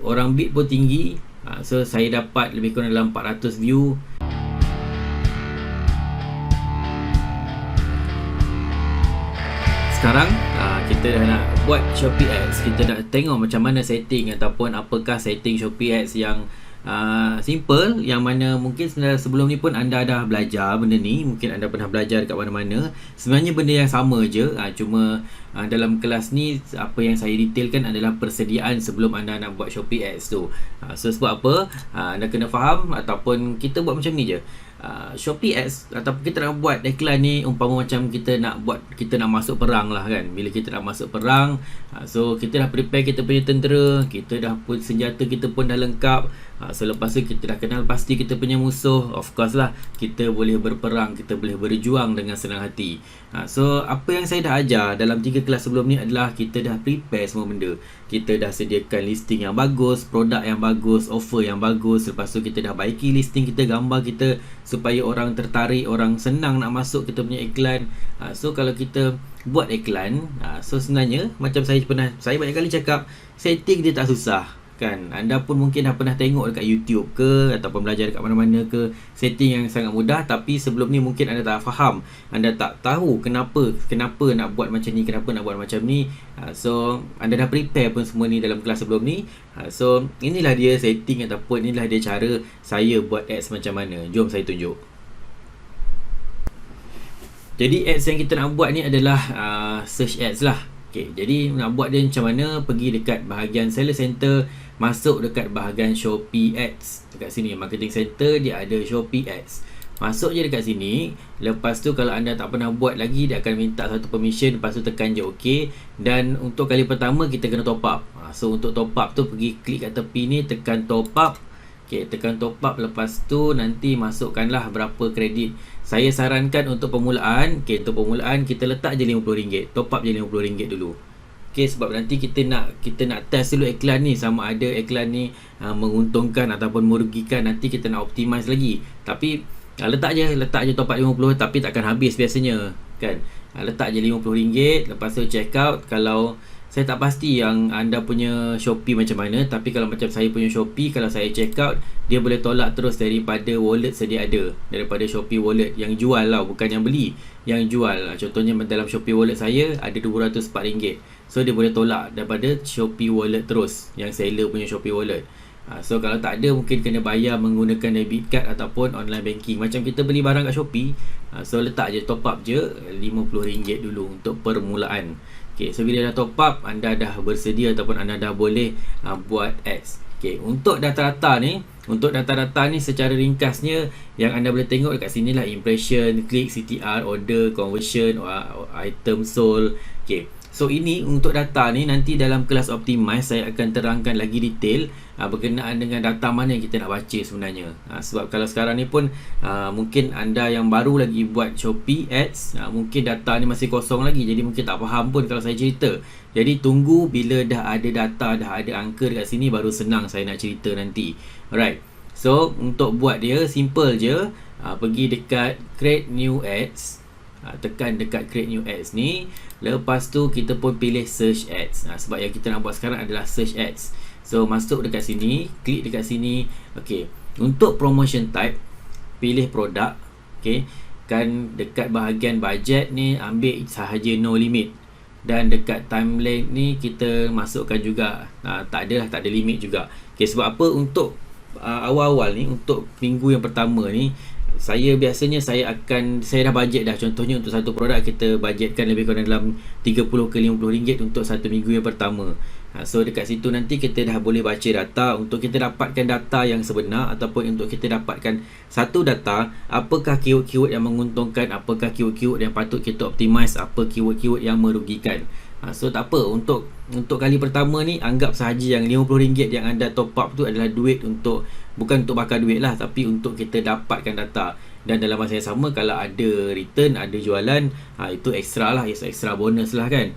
orang bid pun tinggi. So saya dapat lebih kurang dalam 400 view. Sekarang kita dah nak buat Shopee Ads. Kita nak tengok macam mana setting ataupun apakah setting Shopee Ads yang simple, yang mana mungkin sebenarnya sebelum ni pun anda dah belajar benda ni, mungkin anda pernah belajar dekat mana-mana. Sebenarnya benda yang sama je, cuma dalam kelas ni apa yang saya detailkan adalah persediaan sebelum anda nak buat Shopee Ads tu. So sebab apa, anda kena faham ataupun kita buat macam ni je. Shopee Ads ataupun kita nak buat iklan ni umpama macam kita nak masuk perang lah kan. Bila kita nak masuk perang, so kita dah prepare kita punya tentera, kita dah pun senjata kita pun dah lengkap. So lepas tu kita dah kenal pasti kita punya musuh. Of course lah, kita boleh berperang, kita boleh berjuang dengan senang hati. So apa yang saya dah ajar dalam 3 kelas sebelum ni adalah kita dah prepare semua benda. Kita dah sediakan listing yang bagus, produk yang bagus, offer yang bagus. Lepas tu kita dah baiki listing kita, gambar kita, supaya orang tertarik, orang senang nak masuk kita punya iklan. So kalau kita buat iklan, so sebenarnya macam saya banyak kali cakap, setting dia tak susah kan. Anda pun mungkin dah pernah tengok dekat YouTube ke ataupun belajar dekat mana-mana ke, setting yang sangat mudah. Tapi sebelum ni mungkin anda tak faham, anda tak tahu kenapa nak buat macam ni, kenapa nak buat macam ni. So anda dah prepare pun semua ni dalam kelas sebelum ni. So inilah dia setting ataupun inilah dia cara saya buat ads macam mana. Jom saya tunjuk. Jadi ads yang kita nak buat ni adalah search ads lah. Okay, jadi nak buat dia macam mana, pergi dekat bahagian seller center, masuk dekat bahagian Shopee Ads. Dekat sini marketing center dia ada Shopee Ads. Masuk je dekat sini. Lepas tu kalau anda tak pernah buat lagi, dia akan minta satu permission. Lepas tu tekan je OK. Dan untuk kali pertama kita kena top up. So untuk top up tu pergi klik kat tepi ni, tekan top up. Okay, tekan top up. Lepas tu nanti masukkanlah berapa kredit. Saya sarankan untuk permulaan, untuk permulaan kita letak je RM50. Top up je RM50 dulu. Sebab nanti kita nak test dulu iklan ni, sama ada iklan ni menguntungkan ataupun merugikan. Nanti kita nak optimize lagi. Tapi letak je top up 50, tapi takkan habis biasanya kan. Letak je RM50. Lepas tu check out. Kalau saya tak pasti yang anda punya Shopee macam mana, tapi kalau macam saya punya Shopee, kalau saya check out, dia boleh tolak terus daripada wallet sedia ada, daripada Shopee wallet yang jual lah, bukan yang beli, yang jual. Contohnya dalam Shopee wallet saya ada RM204. So dia boleh tolak daripada Shopee wallet terus, yang seller punya Shopee wallet. So kalau tak ada, mungkin kena bayar menggunakan debit card ataupun online banking. Macam kita beli barang kat Shopee, so letak je, top up je RM50 dulu untuk permulaan. So bila dah top up, anda dah bersedia ataupun anda dah boleh buat ads. Untuk data-data ni secara ringkasnya yang anda boleh tengok dekat sini lah: impression, click, CTR, order, conversion, item sold. So ini untuk data ni, nanti dalam kelas optimize saya akan terangkan lagi detail berkenaan dengan data mana yang kita nak baca sebenarnya. Sebab kalau sekarang ni pun mungkin anda yang baru lagi buat Shopee Ads, mungkin data ni masih kosong lagi, jadi mungkin tak faham pun kalau saya cerita. Jadi tunggu bila dah ada data, dah ada angka dekat sini, baru senang saya nak cerita nanti. Alright, so untuk buat dia simple je. Pergi dekat create new ads, tekan dekat create new ads ni. Lepas tu kita pun pilih search ads. Sebab yang kita nak buat sekarang adalah search ads. So masuk dekat sini, klik dekat sini. Untuk promotion type, pilih produk. Kan dekat bahagian budget ni ambil sahaja no limit. Dan dekat timeline ni kita masukkan juga tak ada limit juga. Sebab apa? Untuk awal-awal ni, untuk minggu yang pertama ni, saya dah bajet dah. Contohnya untuk satu produk kita bajetkan lebih kurang dalam RM30 ke RM50 untuk satu minggu yang pertama. So dekat situ nanti kita dah boleh baca data. Untuk kita dapatkan data yang sebenar, ataupun untuk kita dapatkan satu data, apakah keyword-keyword yang menguntungkan, apakah keyword-keyword yang patut kita optimize, apa keyword-keyword yang merugikan. So tak apa, untuk kali pertama ni anggap sahaja yang RM50 yang anda top up tu adalah duit untuk, bukan untuk bakar duit lah, tapi untuk kita dapatkan data. Dan dalam masa yang sama, kalau ada return, ada jualan, itu extra lah, extra bonus lah kan.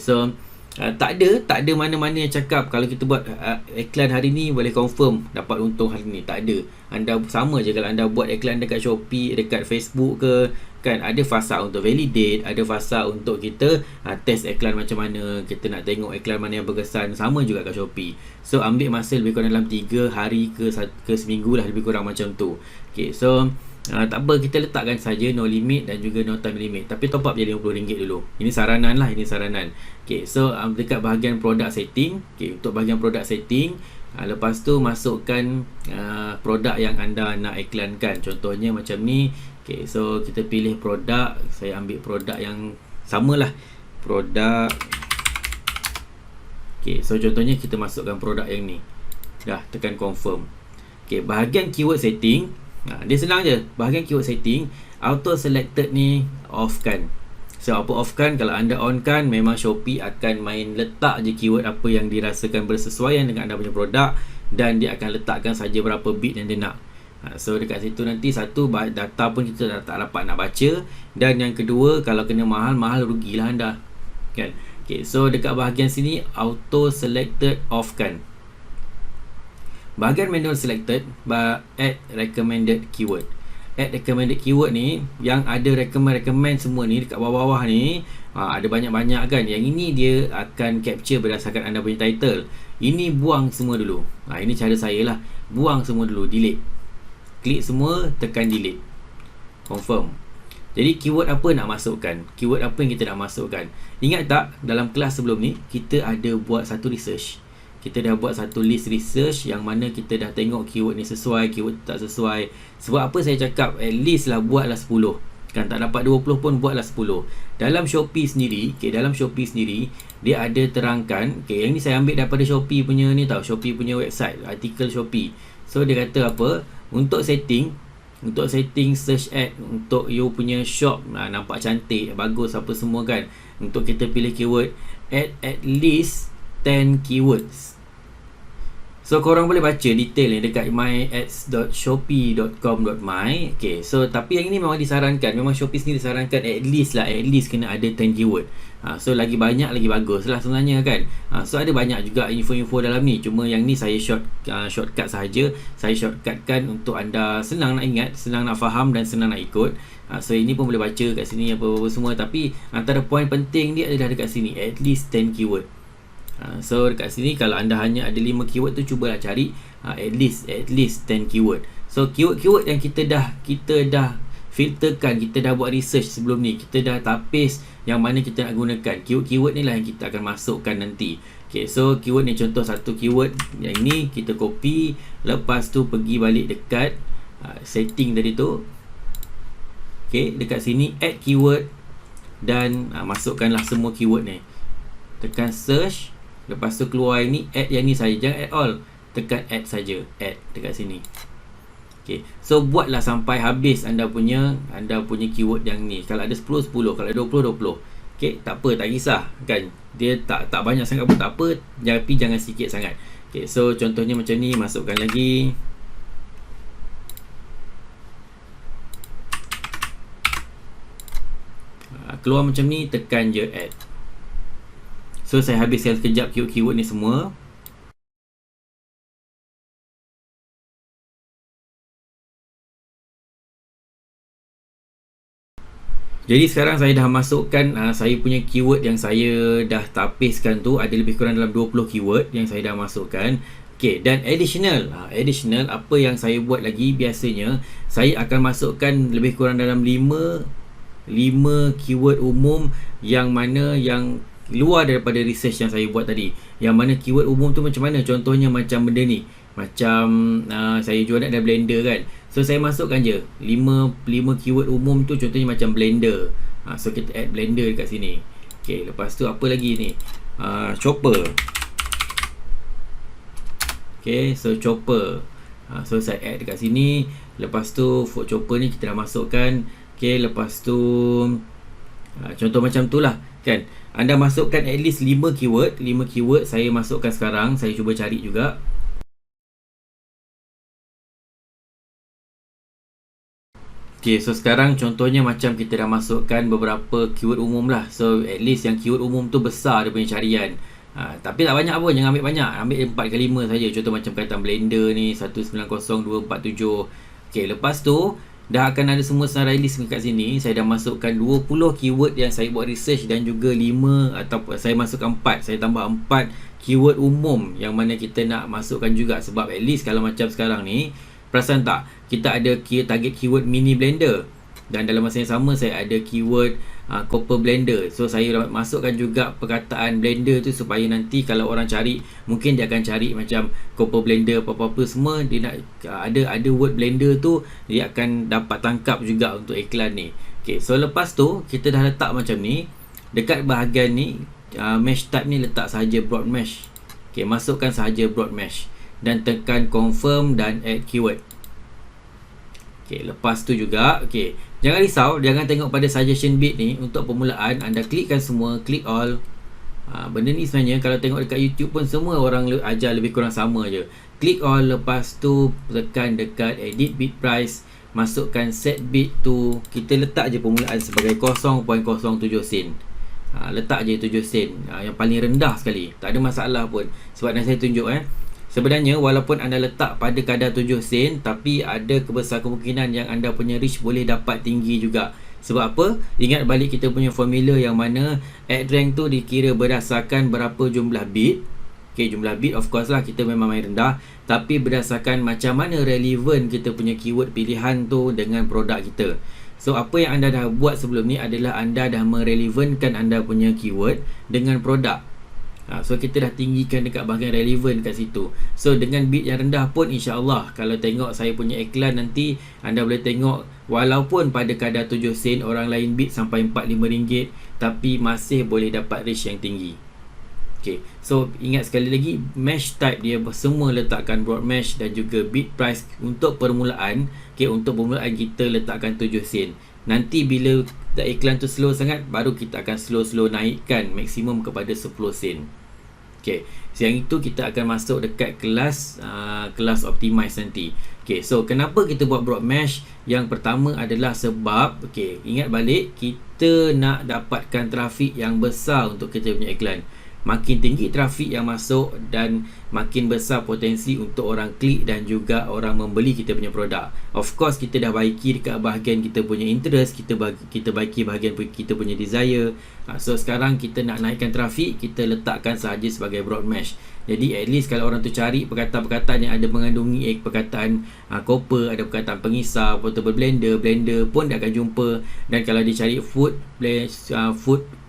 So tak ada mana-mana yang cakap kalau kita buat iklan hari ni boleh confirm dapat untung hari ni. Tak ada. Anda sama je kalau anda buat iklan dekat Shopee, dekat Facebook ke, Kan ada fasa untuk validate, ada fasa untuk kita test iklan macam mana, kita nak tengok iklan mana yang berkesan. Sama juga kat Shopee. So ambil masa lebih kurang dalam 3 hari ke seminggu lah, lebih kurang macam tu. Okay, so tak apa, kita letakkan saja no limit dan juga no time limit, tapi top up je RM50 dulu. Ini saranan lah, ini saranan. Okay, so dekat bahagian product setting, okay, untuk bahagian product setting, lepas tu masukkan produk yang anda nak iklankan. Contohnya macam ni. Okay, so kita pilih produk. Saya ambil produk yang samalah, produk. Okay, so contohnya kita masukkan produk yang ni. Dah, tekan confirm. Okay, bahagian keyword setting, dia senang je. Bahagian keyword setting, auto selected ni off kan. So apa off kan? Kalau anda on kan, memang Shopee akan main letak je keyword apa yang dirasakan bersesuaian dengan anda punya produk, dan dia akan letakkan saja berapa bit yang dia nak. So dekat situ nanti, satu, data pun kita dah tak dapat nak baca, dan yang kedua, kalau kena mahal rugilah anda kan. Okay, so dekat bahagian sini auto selected off kan. Bahagian manual selected, add recommended keyword. Add recommended keyword ni, yang ada recommend semua ni dekat bawah-bawah ni, ada banyak-banyak kan. Yang ini dia akan capture berdasarkan anda punya title. Ini buang semua dulu. Ini cara saya lah. Buang semua dulu, delete. Klik semua, tekan delete, confirm. Jadi keyword apa nak masukkan, keyword apa yang kita nak masukkan. Ingat tak, dalam kelas sebelum ni kita ada buat satu research. Kita dah buat satu list research yang mana kita dah tengok keyword ni sesuai, keyword tak sesuai. Sebab apa saya cakap at least lah buatlah 10. Kan tak dapat 20 pun buatlah 10. Dalam Shopee sendiri, dalam Shopee sendiri dia ada terangkan. Yang ni saya ambil daripada Shopee punya ni tau, Shopee punya website, artikel Shopee. So dia kata apa? Untuk setting search ad untuk you punya shop nampak cantik, bagus apa semua kan. Untuk kita pilih keyword, add at least 10 keywords. So korang boleh baca detail ni dekat myads.shopee.com.my. Okay, so tapi yang ini memang disarankan, memang Shopee sendiri disarankan at least kena ada 10 keyword. So lagi banyak lagi bagus lah sebenarnya kan. So ada banyak juga info-info dalam ni, cuma yang ni saya shortcut sahaja. Saya shortcutkan untuk anda senang nak ingat, senang nak faham dan senang nak ikut. So ini pun boleh baca kat sini apa-apa semua, tapi antara poin penting dia adalah dekat sini, at least 10 keyword. So dekat sini kalau anda hanya ada 5 keyword tu, cubalah cari at least 10 keyword. So keyword-keyword yang kita dah filterkan, kita dah buat research sebelum ni, kita dah tapis yang mana kita nak gunakan. Keyword-keyword ni lah yang kita akan masukkan nanti. Okay, so keyword ni contoh satu keyword yang ni kita copy, lepas tu pergi balik dekat setting tadi tu. Okay, dekat sini add keyword, dan masukkanlah semua keyword ni. Tekan search, lepas tu keluar yang ni, add yang ni saja, jangan add all, tekan add saja, add dekat sini. Okay, so buatlah sampai habis anda punya keyword yang ni. Kalau ada 10, 10, kalau ada 20, 20. Okay, tak apa, tak kisah kan. Dia tak banyak sangat pun tak apa, tapi jangan sikit sangat. Okay, so contohnya macam ni, masukkan lagi. Keluar macam ni, tekan je add. So saya habiskan sekejap keyword ni semua. Jadi sekarang saya dah masukkan saya punya keyword yang saya dah tapiskan tu, ada lebih kurang dalam 20 keyword yang saya dah masukkan. Okay, dan additional apa yang saya buat lagi, biasanya saya akan masukkan lebih kurang dalam 5 keyword umum yang mana yang luar daripada research yang saya buat tadi. Yang mana keyword umum tu macam mana? Contohnya macam benda ni, macam saya jual ada blender kan. So saya masukkan je 5 keyword umum tu, contohnya macam blender. So kita add blender dekat sini. Okay, lepas tu apa lagi ni? Chopper. Okay, so chopper. So saya add dekat sini. Lepas tu food chopper ni kita dah masukkan. Okay, lepas tu contoh macam tu lah kan. Anda masukkan at least 5 keyword. Saya masukkan sekarang. Saya cuba cari juga. Okay, so sekarang contohnya macam kita dah masukkan beberapa keyword umum lah. So at least yang keyword umum tu besar dia punya carian. Tapi tak banyak pun, jangan ambil banyak. Ambil 4 ke 5 saja. Contoh macam kata blender ni 190247. Okay, lepas tu dah akan ada semua senarai list kat sini. Saya dah masukkan 20 keyword yang saya buat research, dan juga 5 atau saya masukkan 4, saya tambah 4 keyword umum yang mana kita nak masukkan juga. Sebab at least kalau macam sekarang ni, perasan tak, kita ada target keyword mini blender, dan dalam masa yang sama saya ada keyword copper blender. So saya dapat masukkan juga perkataan blender tu, supaya nanti kalau orang cari, mungkin dia akan cari macam copper blender apa-apa semua, dia nak ada word blender tu, dia akan dapat tangkap juga untuk iklan ni. Okay, so lepas tu kita dah letak macam ni. Dekat bahagian ni mesh type ni letak sahaja broad mesh. Okay, masukkan sahaja broad mesh dan tekan confirm dan add keyword. Okay, lepas tu juga, okay, jangan risau, jangan tengok pada suggestion bit ni. Untuk permulaan, anda klikkan semua, klik all. Benda ni sebenarnya kalau tengok dekat YouTube pun semua orang ajar lebih kurang sama je. Klik all, lepas tu tekan dekat edit bit price, masukkan set bit tu. Kita letak je permulaan sebagai 0.07 sen. Letak je 7 sen, yang paling rendah sekali. Tak ada masalah pun. Sebab nanti saya tunjuk sebenarnya walaupun anda letak pada kadar 7 sen, tapi ada besar kemungkinan yang anda punya reach boleh dapat tinggi juga. Sebab apa? Ingat balik kita punya formula yang mana ad rank tu dikira berdasarkan berapa jumlah bit. Okay, jumlah bit of course lah kita memang main rendah, tapi berdasarkan macam mana relevan kita punya keyword pilihan tu dengan produk kita. So apa yang anda dah buat sebelum ni adalah anda dah merelevankan anda punya keyword dengan produk. So kita dah tinggikan dekat bahagian relevan kat situ. So dengan bit yang rendah pun, insya-Allah kalau tengok saya punya iklan nanti, anda boleh tengok walaupun pada kadar 7 sen, orang lain bit sampai 4-5 ringgit, tapi masih boleh dapat reach yang tinggi. Okay, so ingat sekali lagi, mesh type dia semua letakkan broad mesh dan juga bit price untuk permulaan. Okay, untuk permulaan kita letakkan 7 sen. Nanti bila iklan tu slow sangat, baru kita akan slow naikkan maksimum kepada 10 sen. Okay, so yang itu kita akan masuk dekat kelas optimize nanti. Okay, so kenapa kita buat broad mesh? Yang pertama adalah sebab, okay, ingat balik, kita nak dapatkan trafik yang besar untuk kita punya iklan. Makin tinggi trafik yang masuk, dan makin besar potensi untuk orang klik dan juga orang membeli kita punya produk. Of course kita dah baiki dekat bahagian kita punya interest, kita baiki bahagian kita punya desire. So sekarang kita nak naikkan trafik, kita letakkan sahaja sebagai broad mesh. Jadi at least kalau orang tu cari perkataan-perkataan yang ada mengandungi perkataan copper, ada perkataan pengisar, portable blender pun dia akan jumpa. Dan kalau dia cari food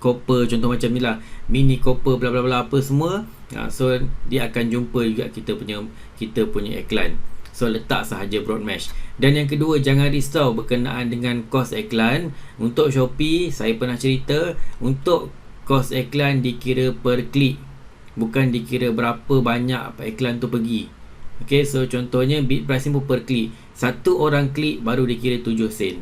copper, contoh macam ni lah, mini copper bla bla bla apa semua, so dia akan jumpa juga kita punya iklan. So letak sahaja broad mesh. Dan yang kedua, jangan risau berkenaan dengan kos iklan. Untuk Shopee, saya pernah cerita, untuk kos iklan dikira per klik, bukan dikira berapa banyak iklan tu pergi. Okay, so contohnya bit price ni pun per klik. Satu orang klik baru dikira 7 sen.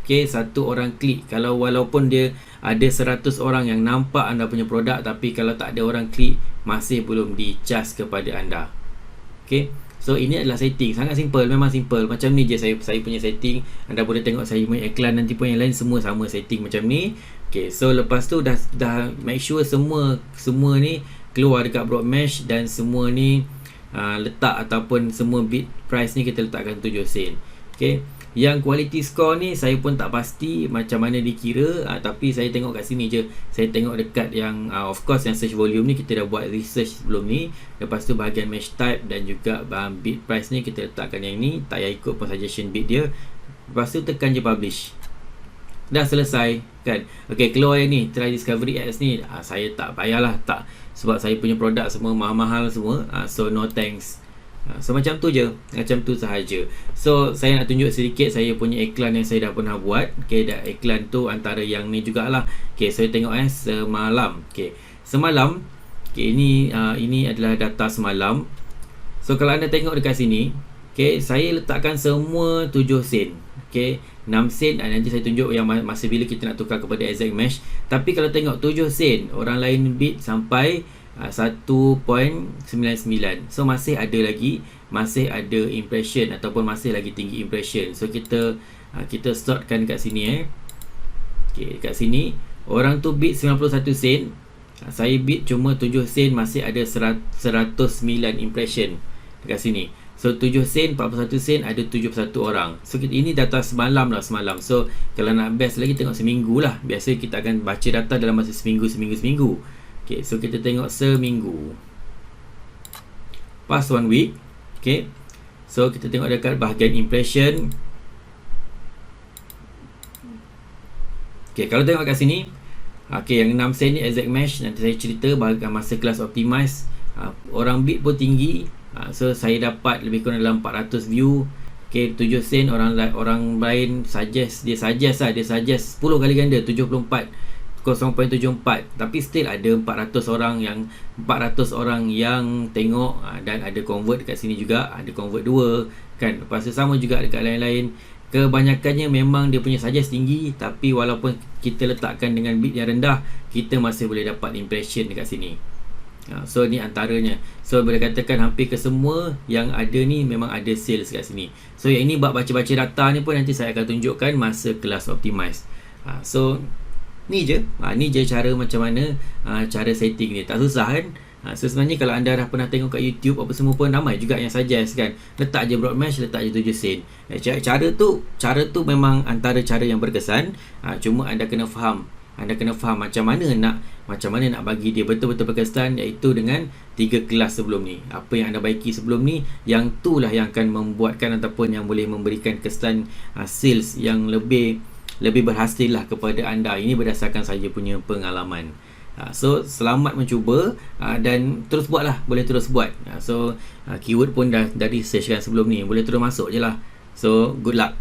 Okay, satu orang klik. Kalau walaupun dia ada 100 orang yang nampak anda punya produk, tapi kalau tak ada orang klik, masih belum di-charge kepada anda. Okay, so ini adalah setting. Sangat simple, memang simple. Macam ni je saya punya setting. Anda boleh tengok saya punya iklan nanti pun, yang lain semua sama setting macam ni. Okay, so lepas tu dah make sure semua ni keluar dekat broad mesh, dan semua ni letak ataupun semua bit price ni kita letakkan 7 sen. Okay, yang quality score ni saya pun tak pasti macam mana dikira, tapi saya tengok kat sini je. Saya tengok dekat yang of course yang search volume ni kita dah buat research sebelum ni. Lepas tu bahagian mesh type dan juga bit price ni kita letakkan yang ni, tak payah ikut pun suggestion bit dia. Lepas tu tekan je publish. Dah selesai kan. Okay, keluar yang ni try discovery ads ni, saya tak payahlah, tak, sebab saya punya produk semua mahal-mahal semua, so no thanks. So macam tu je, macam tu sahaja. So saya nak tunjuk sedikit saya punya iklan yang saya dah pernah buat. Okay, dah iklan tu antara yang ni jugalah. Okay, saya tengok semalam. Okay, semalam, okay, ini adalah data semalam. So kalau anda tengok dekat sini, okay, saya letakkan semua 7 sen. Okay, 6 sen, nanti saya tunjuk yang masa bila kita nak tukar kepada exact mesh. Tapi kalau tengok 7 sen, orang lain bid sampai 1.99. So masih ada impression, ataupun masih lagi tinggi impression. So kita sortkan kat sini. Okay, kat sini orang tu bid 91 sen, saya bid cuma 7 sen, masih ada 109 impression dekat sini. So 7 sen, 41 sen, ada 71 orang. So ini data semalam. So kalau nak best lagi, tengok seminggu lah. Biasa kita akan baca data dalam masa seminggu. Okay, so kita tengok seminggu. Past 1 week. Okay, so kita tengok dekat bahagian impression. Okay, kalau tengok kat sini, okay, yang 6 sen ni exact match. Nanti saya cerita bahagian masa kelas optimize. Orang bid pun tinggi. So saya dapat lebih kurang dalam 400 view. Okay, 7 sen orang lain suggest 10 kali ganda, 74 0.74. Tapi still ada 400 orang yang tengok, dan ada convert dekat sini juga, ada convert 2 kan. Lepas tu sama juga dekat lain-lain. Kebanyakannya memang dia punya suggest tinggi, tapi walaupun kita letakkan dengan bid yang rendah, kita masih boleh dapat impression dekat sini. So ni antaranya. So boleh katakan hampir ke semua yang ada ni memang ada sales kat sini. So yang ini bab baca-baca data ni pun nanti saya akan tunjukkan masa kelas optimize. So ni je cara macam mana cara setting ni. Tak susah kan. So sebenarnya kalau anda dah pernah tengok kat YouTube apa semua pun, ramai juga yang suggest kan, letak je broad mesh, letak je 7 sen. Cara tu memang antara cara yang berkesan. Cuma anda kena faham macam mana nak bagi dia betul-betul berkesan, iaitu dengan 3 kelas sebelum ni. Apa yang anda baiki sebelum ni, yang itulah yang akan membuatkan ataupun yang boleh memberikan kesan sales yang lebih berhasil lah kepada anda. Ini berdasarkan saya punya pengalaman. So selamat mencuba, dan terus buat lah, boleh terus buat. So keyword pun dah research kan sebelum ni, boleh terus masuk je lah. So good luck.